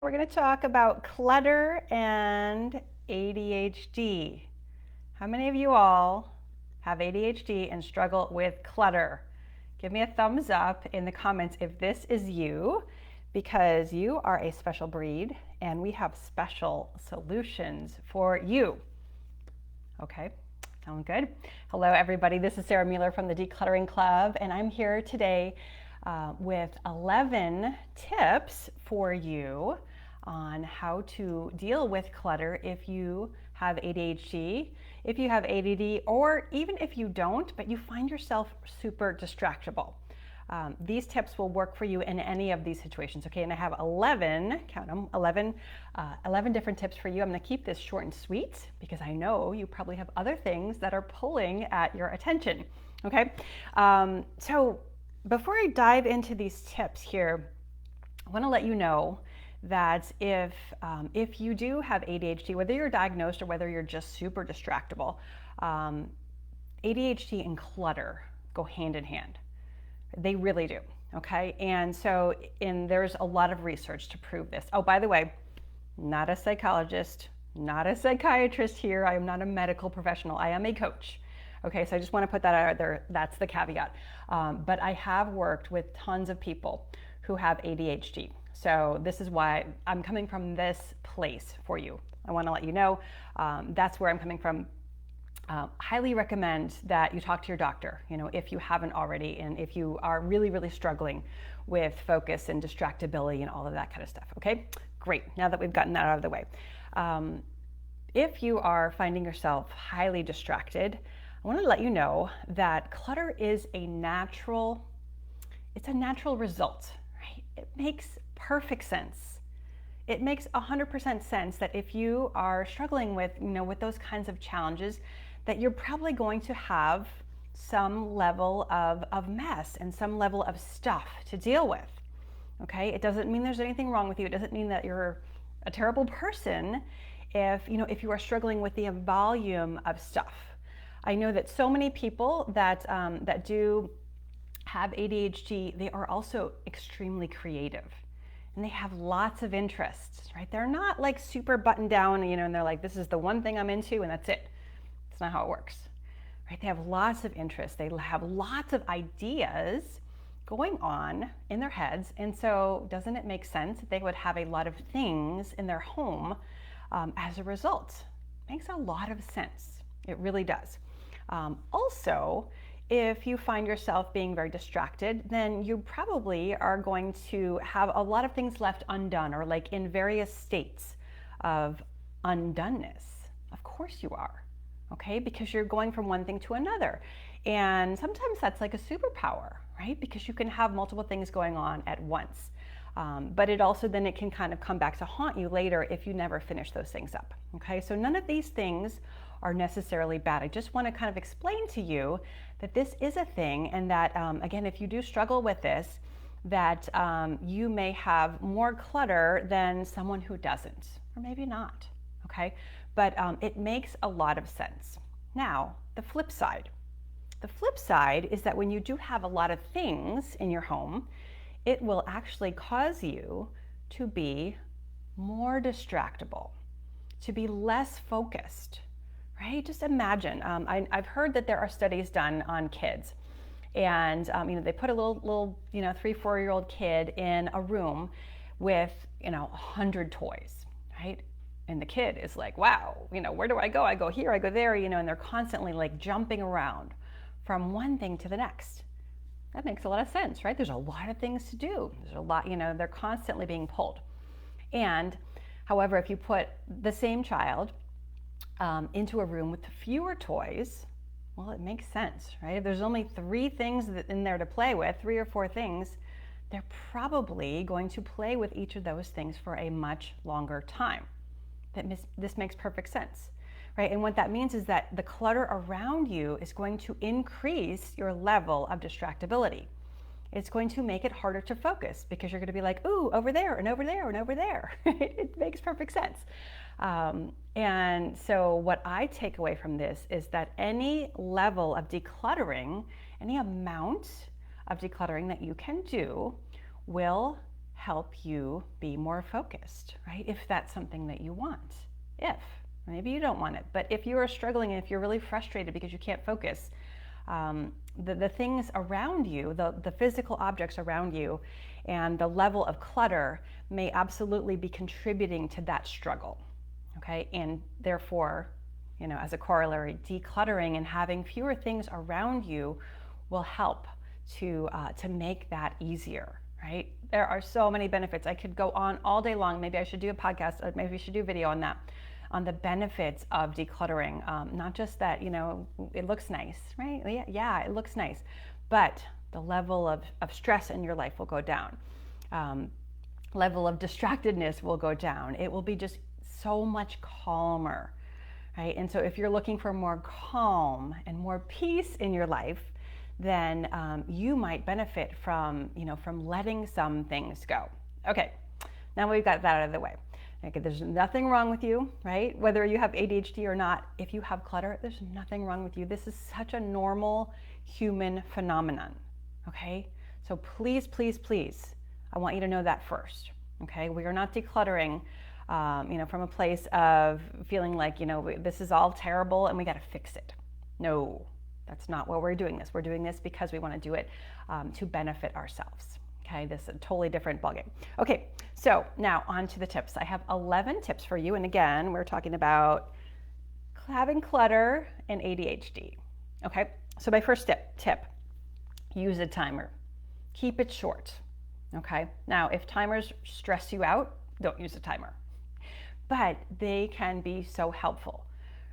We're going to talk about clutter and ADHD. How many of you all have ADHD and struggle with clutter? Give me a thumbs up in the comments if this is you, because you are a special breed and we have special solutions for you. Okay, sound good? Hello everybody, this is Sarah Mueller from the Decluttering Club, and I'm here today with 11 tips for you on how to deal with clutter if you have ADHD, if you have ADD, or even if you don't, but you find yourself super distractible. These tips will work for you in any of these situations, okay? And I have 11, count them, 11 different tips for you. I'm gonna keep this short and sweet because I know you probably have other things that are pulling at your attention, okay? So before I dive into these tips here, I wanna let you know that if you do have ADHD, whether you're diagnosed or whether you're just super distractible, ADHD and clutter go hand in hand. They really do, okay? And so there's a lot of research to prove this. Oh, by the way, not a psychologist, not a psychiatrist here. I am not a medical professional. I am a coach. Okay, so I just want to put that out there. That's the caveat. But I have worked with tons of people who have ADHD. So this is why I'm coming from this place for you. I want to let you know that's where I'm coming from. Highly recommend that you talk to your doctor, if you haven't already, and if you are really, really struggling with focus and distractibility and all of that kind of stuff, okay? Great, now that we've gotten that out of the way. If you are finding yourself highly distracted, I want to let you know that clutter is a natural result, right? It makes perfect sense. It makes 100% sense that if you are struggling with, with those kinds of challenges, that you're probably going to have some level of mess and some level of stuff to deal with, okay? It doesn't mean there's anything wrong with you. It doesn't mean that you're a terrible person if you are struggling with the volume of stuff. I know that so many people that do have ADHD, they are also extremely creative. And they have lots of interests, right? They're not like super buttoned down, and they're like, this is the one thing I'm into and that's it. That's not how it works, right? They have lots of interests. They have lots of ideas going on in their heads. And so doesn't it make sense that they would have a lot of things in their home as a result? Makes a lot of sense. It really does. Also, if you find yourself being very distracted, then you probably are going to have a lot of things left undone, or like in various states of undoneness. Of course you are, okay? Because you're going from one thing to another. And sometimes that's like a superpower, right? Because you can have multiple things going on at once. But it can kind of come back to haunt you later if you never finish those things up, okay? So none of these things are necessarily bad. I just want to kind of explain to you that this is a thing, and that, again, if you do struggle with this, that you may have more clutter than someone who doesn't, or maybe not, okay? But it makes a lot of sense. Now, the flip side. The flip side is that when you do have a lot of things in your home, it will actually cause you to be more distractible, to be less focused, right? Just imagine, I've heard that there are studies done on kids, and they put a little 3-4-year-old kid in a room with 100 toys, right? And the kid is like, wow, where do I go? I go here, I go there, and they're constantly like jumping around from one thing to the next. That makes a lot of sense, right? There's a lot of things to do. There's a lot, they're constantly being pulled. And however, if you put the same child into a room with fewer toys, well, it makes sense, right? If there's only 3 things in there to play with, 3 or 4 things, they're probably going to play with each of those things for a much longer time. This makes perfect sense, right? And what that means is that the clutter around you is going to increase your level of distractibility. It's going to make it harder to focus because you're going to be like, ooh, over there and over there and over there. It makes perfect sense. And so what I take away from this is that any level of decluttering, any amount of decluttering that you can do will help you be more focused, right? If that's something that you want. Maybe you don't want it, but if you are struggling and if you're really frustrated because you can't focus, the things around you, the physical objects around you, and the level of clutter may absolutely be contributing to that struggle, okay? And therefore, as a corollary, decluttering and having fewer things around you will help to make that easier, right? There are so many benefits. I could go on all day long. Maybe I should do a podcast. Maybe we should do a video on that, on the benefits of decluttering. Not just that, it looks nice, right? Yeah, it looks nice, but the level of stress in your life will go down. Level of distractedness will go down. It will be just so much calmer, right? And so if you're looking for more calm and more peace in your life, then you might benefit from letting some things go. Okay, now we've got that out of the way. Okay, there's nothing wrong with you, right? Whether you have ADHD or not, if you have clutter, there's nothing wrong with you. This is such a normal human phenomenon, okay? So please, please, please, I want you to know that first, okay? We are not decluttering, from a place of feeling like, this is all terrible and we got to fix it. No, that's not why we're doing this. We're doing this because we want to do it to benefit ourselves. Okay, this is a totally different ballgame. Okay, so now on to the tips. I have 11 tips for you. And again, we're talking about having clutter and ADHD. Okay, so my first tip, use a timer. Keep it short. Okay, now if timers stress you out, don't use a timer. But they can be so helpful,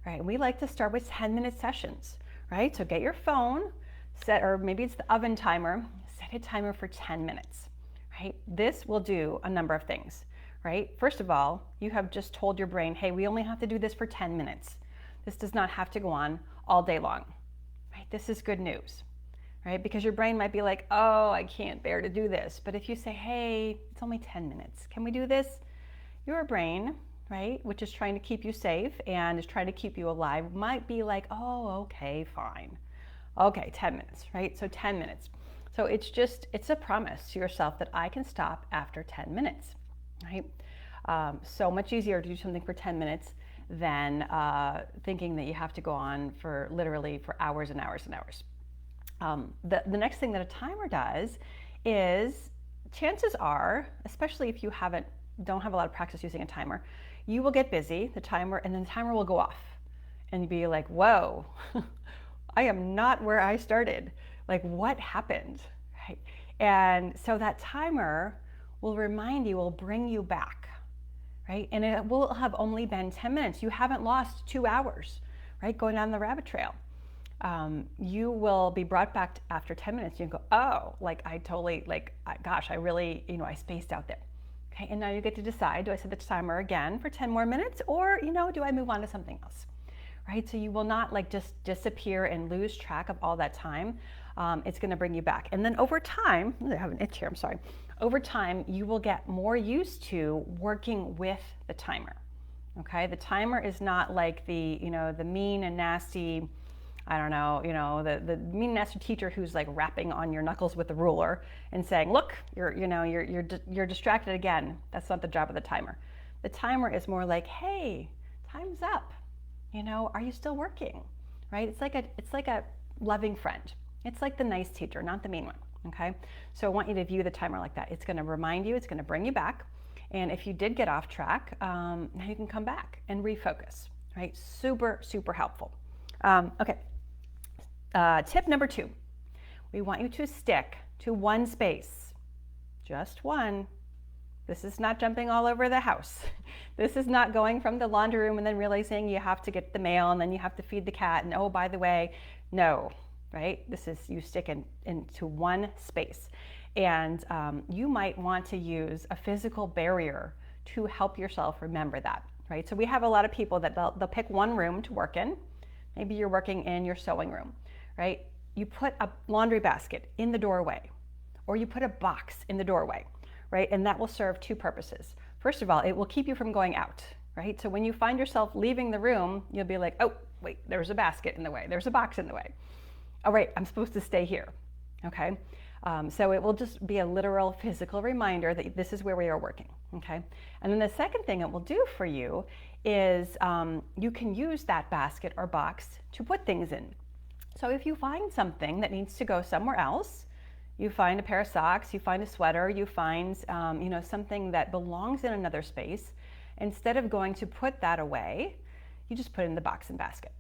right? We like to start with 10-minute sessions, right? So get your phone, or maybe it's the oven timer, set a timer for 10 minutes, right? This will do a number of things, right? First of all, you have just told your brain, hey, we only have to do this for 10 minutes. This does not have to go on all day long, right? This is good news, right? Because your brain might be like, oh, I can't bear to do this. But if you say, hey, it's only 10 minutes, can we do this? Your brain, right, which is trying to keep you safe and is trying to keep you alive, might be like, oh, okay, fine. Okay, 10 minutes, right? So 10 minutes. So it's a promise to yourself that I can stop after 10 minutes, right? So much easier to do something for 10 minutes than thinking that you have to go on for literally for hours and hours and hours. The next thing that a timer does is, chances are, especially if you don't have a lot of practice using a timer, you will get busy, and then the timer will go off. And you'll be like, whoa, I am not where I started. Like, what happened, right? And so that timer will bring you back, right? And it will have only been 10 minutes. You haven't lost 2 hours, right? Going down the rabbit trail. You will be brought back after 10 minutes. You go, oh, gosh, I really, I spaced out there. Okay, and now you get to decide, do I set the timer again for 10 more minutes, or, do I move on to something else, right? So you will not just disappear and lose track of all that time. It's gonna bring you back. And then over time, I have an itch here, I'm sorry. Over time, you will get more used to working with the timer, okay? The timer is not like the mean and nasty, I don't know, the mean and nasty teacher who's like rapping on your knuckles with a ruler and saying, look, you're distracted again. That's not the job of the timer. The timer is more like, hey, time's up. Are you still working? Right? It's like a loving friend. It's like the nice teacher, not the mean one. Okay? So I want you to view the timer like that. It's going to remind you, it's going to bring you back. And if you did get off track, now you can come back and refocus. Right? Super, super helpful. Okay. Tip number 2, we want you to stick to one space, just one. This is not jumping all over the house. This is not going from the laundry room and then realizing you have to get the mail and then you have to feed the cat and, oh, by the way, no, right? This is, you stick into one space. And you might want to use a physical barrier to help yourself remember that, right? So we have a lot of people that they'll pick one room to work in. Maybe you're working in your sewing room, right? You put a laundry basket in the doorway, or you put a box in the doorway, right? And that will serve 2 purposes. First of all, it will keep you from going out, right? So when you find yourself leaving the room, you'll be like, oh, wait, there's a basket in the way. There's a box in the way. All right, I'm supposed to stay here, okay? So it will just be a literal physical reminder that this is where we are working, okay? And then the second thing it will do for you is you can use that basket or box to put things in. So if you find something that needs to go somewhere else, you find a pair of socks, you find a sweater, you find something that belongs in another space, instead of going to put that away, you just put it in the box and basket,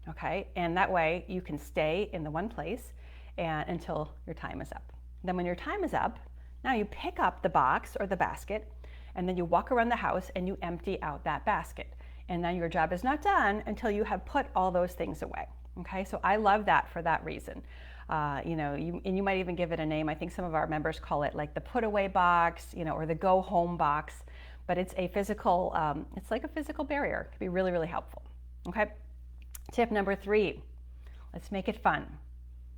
okay? And that way you can stay in the one place until your time is up. Then when your time is up, now you pick up the box or the basket, and then you walk around the house and you empty out that basket. And then your job is not done until you have put all those things away. Okay, so I love that for that reason. You might even give it a name. I think some of our members call it like the put away box, or the go home box. But it's a physical, it's like a physical barrier. It can be really, really helpful. Okay. Tip number 3, let's make it fun.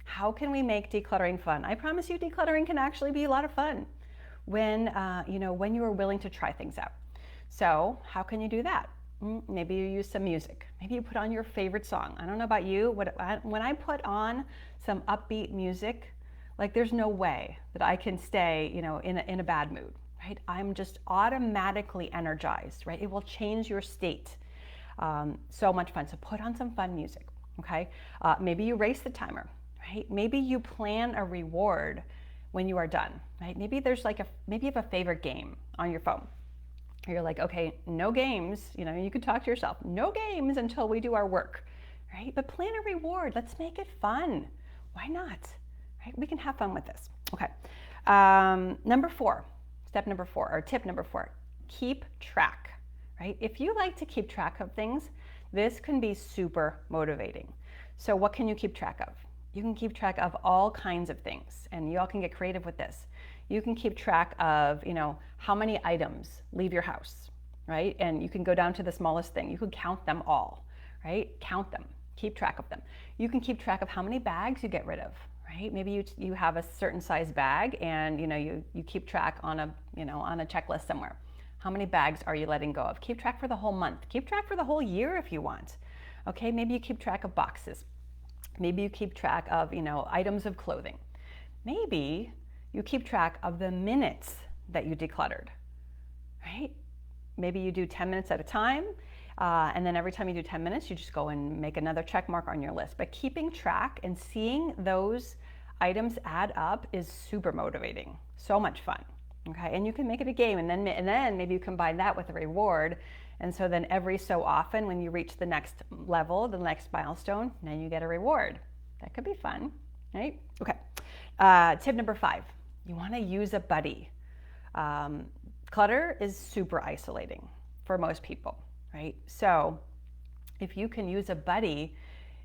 How can we make decluttering fun? I promise you, decluttering can actually be a lot of fun when you are willing to try things out. So how can you do that? Maybe you use some music. Maybe you put on your favorite song. I don't know about you, when I put on some upbeat music, like there's no way that I can stay, in a bad mood, right? I'm just automatically energized, right? It will change your state. So much fun. So put on some fun music, okay? Maybe you race the timer, right? Maybe you plan a reward when you are done, right? Maybe there's maybe you have a favorite game on your phone. You're like, okay, no games, you could talk to yourself, no games until we do our work, right? But plan a reward. Let's make it fun. Why not? Right? We can have fun with this. Okay. Number 4, tip number 4, keep track, right? If you like to keep track of things, this can be super motivating. So what can you keep track of? You can keep track of all kinds of things, and you all can get creative with this. You can keep track of, how many items leave your house, right? And you can go down to the smallest thing. You could count them all, right? Count them, keep track of them. You can keep track of how many bags you get rid of, right? Maybe you have a certain size bag, and you keep track on a checklist somewhere. How many bags are you letting go of? Keep track for the whole month. Keep track for the whole year if you want. Okay, maybe you keep track of boxes. Maybe you keep track of, items of clothing. Maybe you keep track of the minutes that you decluttered, right? Maybe you do 10 minutes at a time, and then every time you do 10 minutes, you just go and make another check mark on your list. But keeping track and seeing those items add up is super motivating. So much fun, okay? And you can make it a game, and then maybe you combine that with a reward. And so then every so often, when you reach the next level, the next milestone, then you get a reward. That could be fun, right? Okay. Tip number 5, you want to use a buddy. Clutter is super isolating for most people, right? So if you can use a buddy,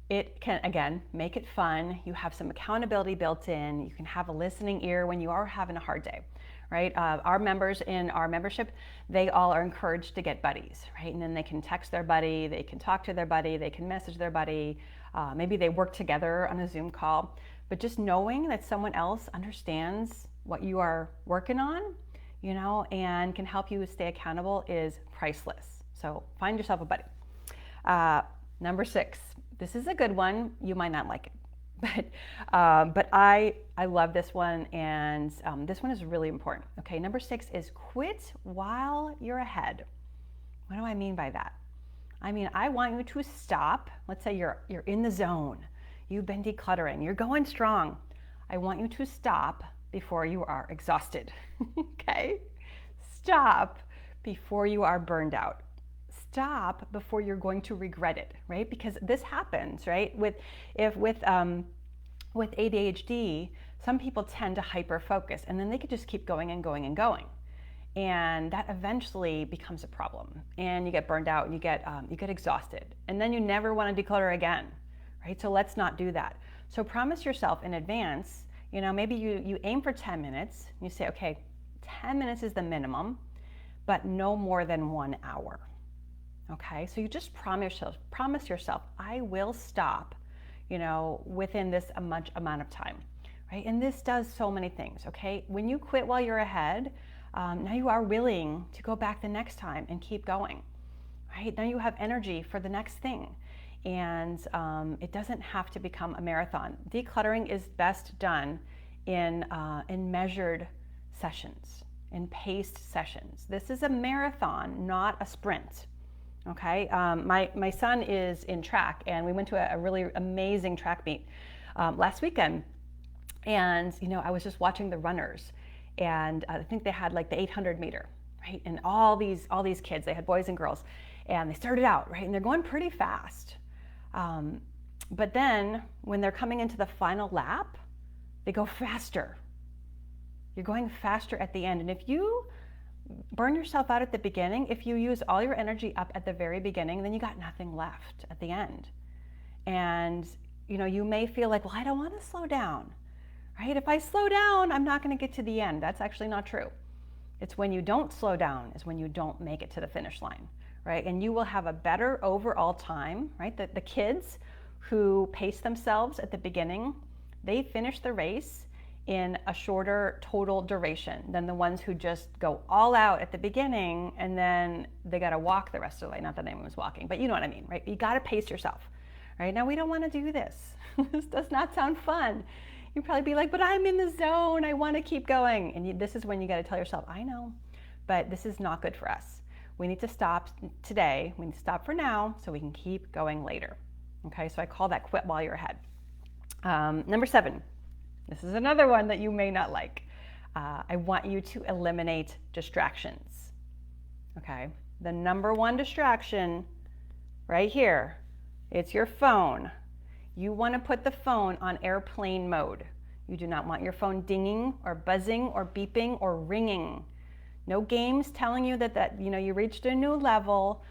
it can, again, make it fun. You have some accountability built in. You can have a listening ear when you are having a hard day, right? Our members in our membership, they all are encouraged to get buddies, right? And then they can text their buddy, they can talk to their buddy, they can message their buddy. Maybe they work together on a Zoom call. But just knowing that someone else understands what you are working on, and can help you stay accountable is priceless. So find yourself a buddy. Number 6, this is a good one. You might not like it, but I love this one, and this one is really important. Okay, number 6 is quit while you're ahead. What do I mean by that? I mean, I want you to stop. Let's say you're in the zone. You've been decluttering. You're going strong. I want you to stop before you are exhausted. Okay? Stop before you are burned out. Stop before you're going to regret it, right? Because this happens, right? With ADHD, some people tend to hyper focus, and then they could just keep going and going and going. And that eventually becomes a problem, and you get burned out, and you get exhausted, and then you never want to declutter again, right? So let's not do that. So promise yourself in advance. Maybe you aim for 10 minutes. You say, okay, 10 minutes is the minimum, but no more than 1 hour. Okay, so you just promise yourself, I will stop, within this much amount of time, right? And this does so many things. Okay, when you quit while you're ahead, now you are willing to go back the next time and keep going, right? Now you have energy for the next thing. And it doesn't have to become a marathon. Decluttering is best done in measured sessions, in paced sessions. This is a marathon, not a sprint. Okay, my son is in track, and we went to a really amazing track meet last weekend. And I was just watching the runners, and I think they had like the 800 meter, right? And all these kids, they had boys and girls, and they started out, right, and they're going pretty fast. But then when they're coming into the final lap, they go faster. You're going faster at the end. And if you burn yourself out at the beginning, if you use all your energy up at the very beginning, then you got nothing left at the end. And you may feel like, well, I don't want to slow down, right? If I slow down, I'm not going to get to the end. That's actually not true. It's when you don't slow down is when you don't make it to the finish line, right? And you will have a better overall time, right? The kids who pace themselves at the beginning, they finish the race in a shorter total duration than the ones who just go all out at the beginning and then they got to walk the rest of the way. Not that anyone was walking, but you know what I mean, right? You got to pace yourself, right? Now, we don't want to do this. This does not sound fun. You'd probably be like, but I'm in the zone. I want to keep going. And this is when you got to tell yourself, I know, but this is not good for us. We need to stop today. We need to stop for now so we can keep going later. Okay, so I call that quit while you're ahead. Number 7. This is another one that you may not like. I want you to eliminate distractions. Okay, the number one distraction right here, it's your phone. You want to put the phone on airplane mode. You do not want your phone dinging or buzzing or beeping or ringing. No games telling you that you reached a new level.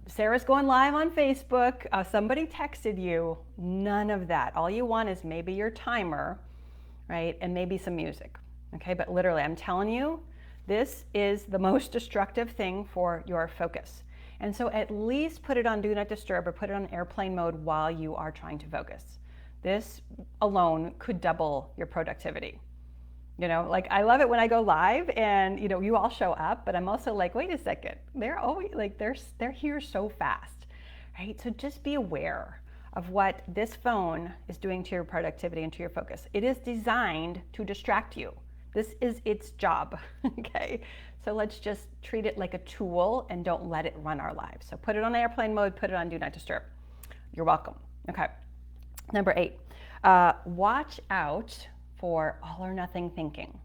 Sarah's going live on Facebook. Somebody texted you. None of that. All you want is maybe your timer, right? And maybe some music. Okay, but literally, I'm telling you, this is the most destructive thing for your focus. And so at least put it on Do Not Disturb or put it on airplane mode while you are trying to focus. This alone could double your productivity. Like, I love it when I go live and, you all show up, but I'm also like, wait a second, they're always like, they're here so fast, right? So just be aware of what this phone is doing to your productivity and to your focus. It is designed to distract you. This is its job, okay? So let's just treat it like a tool and don't let it run our lives. So put it on airplane mode, put it on Do Not Disturb. You're welcome. Okay. Number 8, watch out for all or nothing thinking,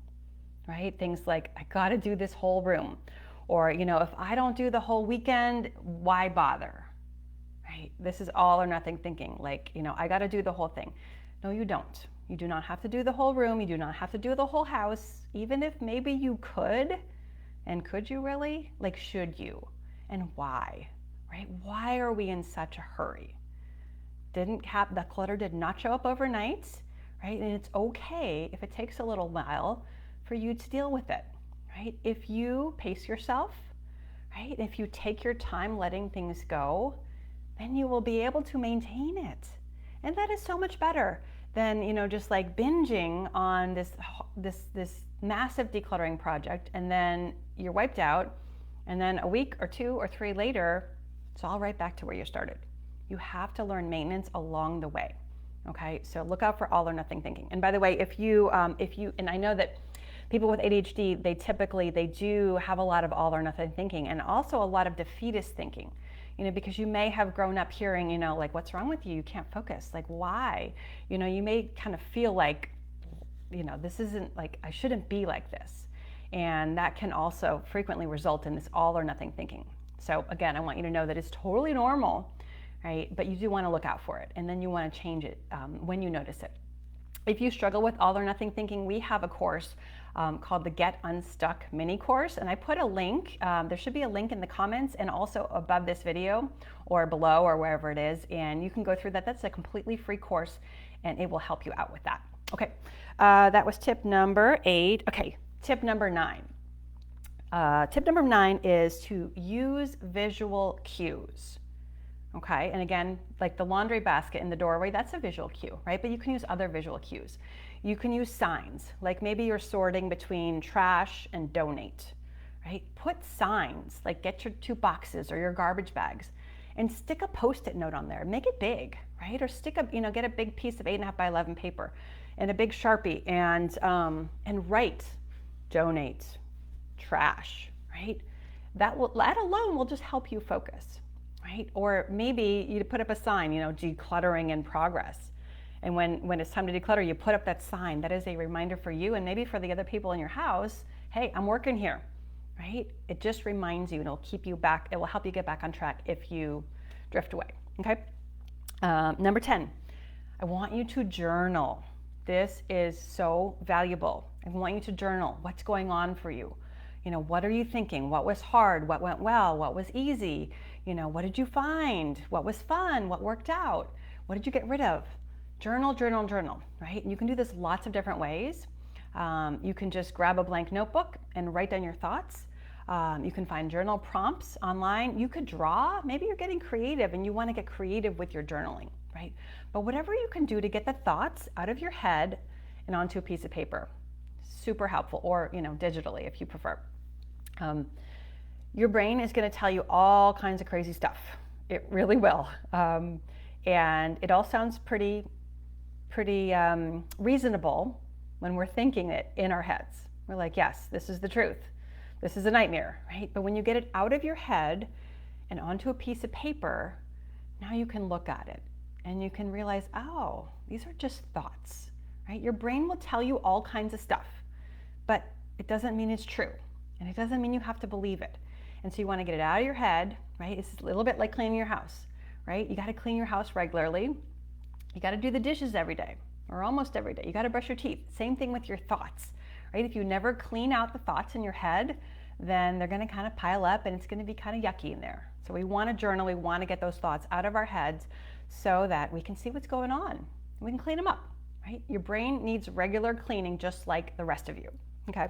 right? Things like, I gotta do this whole room. Or, if I don't do the whole weekend, why bother, right? This is all or nothing thinking. Like, I gotta do the whole thing. No, you don't. You do not have to do the whole room. You do not have to do the whole house, even if maybe you could. And could you really? Like, should you? And why, right? Why are we in such a hurry? The clutter did not show up overnight, right? And it's okay if it takes a little while for you to deal with it, right? If you pace yourself, right? If you take your time letting things go, then you will be able to maintain it. And that is so much better than, just like binging on this massive decluttering project, and then you're wiped out, and then a week or 2 or 3 later, it's all right back to where you started. You have to learn maintenance along the way. Okay, so look out for all or nothing thinking. And by the way, if you, and I know that people with ADHD, they do have a lot of all or nothing thinking, and also a lot of defeatist thinking, because you may have grown up hearing, like, what's wrong with you? You can't focus. Like, why? You may kind of feel like, this isn't like, I shouldn't be like this. And that can also frequently result in this all or nothing thinking. So again, I want you to know that it's totally normal, right? But you do want to look out for it, and then you want to change it when you notice it. If you struggle with all or nothing thinking, we have a course called the Get Unstuck mini course, and I put a link. There should be a link in the comments and also above this video or below or wherever it is, and you can go through that. That's a completely free course, and it will help you out with that. Okay, that was tip number 8. Okay, tip number 9. Tip number 9 is to use visual cues. Okay, and again, like the laundry basket in the doorway, that's a visual cue, right? But you can use other visual cues. You can use signs, like maybe you're sorting between trash and donate, right? Put signs, like get your 2 boxes or your garbage bags, and stick a Post-it note on there. Make it big, right? Or stick a, get a big piece of 8.5 by 11 paper and a big Sharpie and write, donate, trash, right? That alone will just help you focus, right? Or maybe you put up a sign, decluttering in progress. And when it's time to declutter, you put up that sign. That is a reminder for you and maybe for the other people in your house, hey, I'm working here, right? It just reminds you and it'll keep you back. It will help you get back on track if you drift away, okay? Number 10, I want you to journal. This is so valuable. I want you to journal what's going on for you. What are you thinking? What was hard? What went well? What was easy? What did you find? What was fun? What worked out? What did you get rid of? Journal, journal, journal, right? And you can do this lots of different ways. You can just grab a blank notebook and write down your thoughts. You can find journal prompts online. You could draw. Maybe you're getting creative and you want to get creative with your journaling, right? But whatever you can do to get the thoughts out of your head and onto a piece of paper, super helpful, or digitally if you prefer. Your brain is going to tell you all kinds of crazy stuff. It really will. And it all sounds pretty reasonable when we're thinking it in our heads. We're like, yes, this is the truth. This is a nightmare, right? But when you get it out of your head and onto a piece of paper, now you can look at it and you can realize, oh, these are just thoughts, right? Your brain will tell you all kinds of stuff, but it doesn't mean it's true. And it doesn't mean you have to believe it. And so you want to get it out of your head, right? It's a little bit like cleaning your house, right? You got to clean your house regularly. You got to do the dishes every day, or almost every day. You got to brush your teeth. Same thing with your thoughts, right? If you never clean out the thoughts in your head, then they're going to kind of pile up and it's going to be kind of yucky in there. So we want to journal. We want to get those thoughts out of our heads so that we can see what's going on. We can clean them up, right? Your brain needs regular cleaning just like the rest of you. Okay,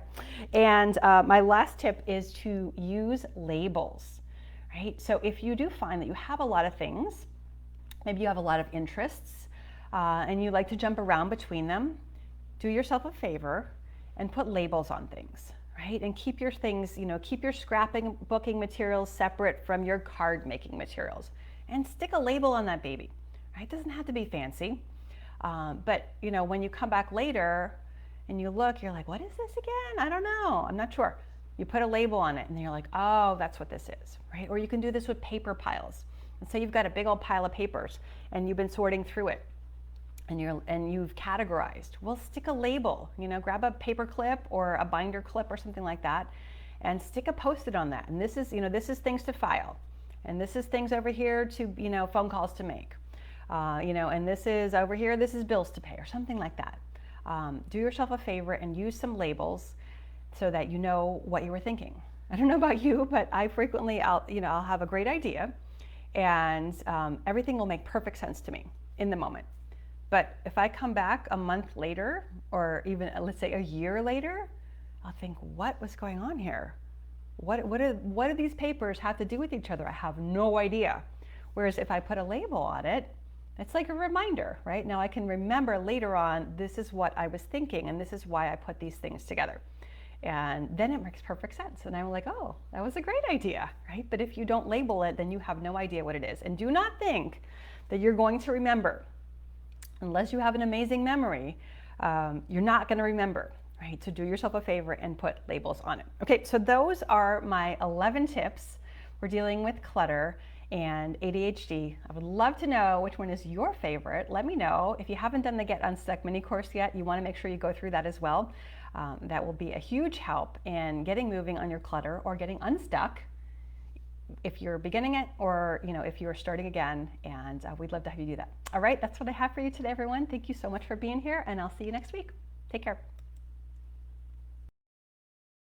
and my last tip is to use labels, right? So if you do find that you have a lot of things, maybe you have a lot of interests, and you like to jump around between them, do yourself a favor and put labels on things, right? And keep your things, keep your scrapping booking materials separate from your card making materials, and stick a label on that baby, right? It doesn't have to be fancy, but when you come back later, and you look, you're like, what is this again? I don't know. I'm not sure. You put a label on it and you're like, oh, that's what this is, right? Or you can do this with paper piles. And say you've got a big old pile of papers and you've been sorting through it and you've categorized. Well, stick a label, grab a paper clip or a binder clip or something like that and stick a Post-it on that. And this is things to file. And this is things over here to, phone calls to make. And this is over here, this is bills to pay or something like that. Do yourself a favor and use some labels so that you know what you were thinking. I don't know about you, but I frequently, I'll have a great idea and everything will make perfect sense to me in the moment. But if I come back a month later or even let's say a year later, I'll think, what was going on here? What do these papers have to do with each other? I have no idea. Whereas if I put a label on it, it's like a reminder, right? Now I can remember later on, this is what I was thinking and this is why I put these things together. And then it makes perfect sense. And I'm like, oh, that was a great idea, right? But if you don't label it, then you have no idea what it is. And do not think that you're going to remember. Unless you have an amazing memory, you're not going to remember, right? So do yourself a favor and put labels on it. Okay, so those are my 11 tips for dealing with clutter and ADHD. I would love to know which one is your favorite. Let me know. If you haven't done the Get Unstuck mini course yet, you want to make sure you go through that as well. That will be a huge help in getting moving on your clutter or getting unstuck if you're beginning it or if you're starting again, and we'd love to have you do that. All right, that's what I have for you today, everyone. Thank you so much for being here, and I'll see you next week. Take care.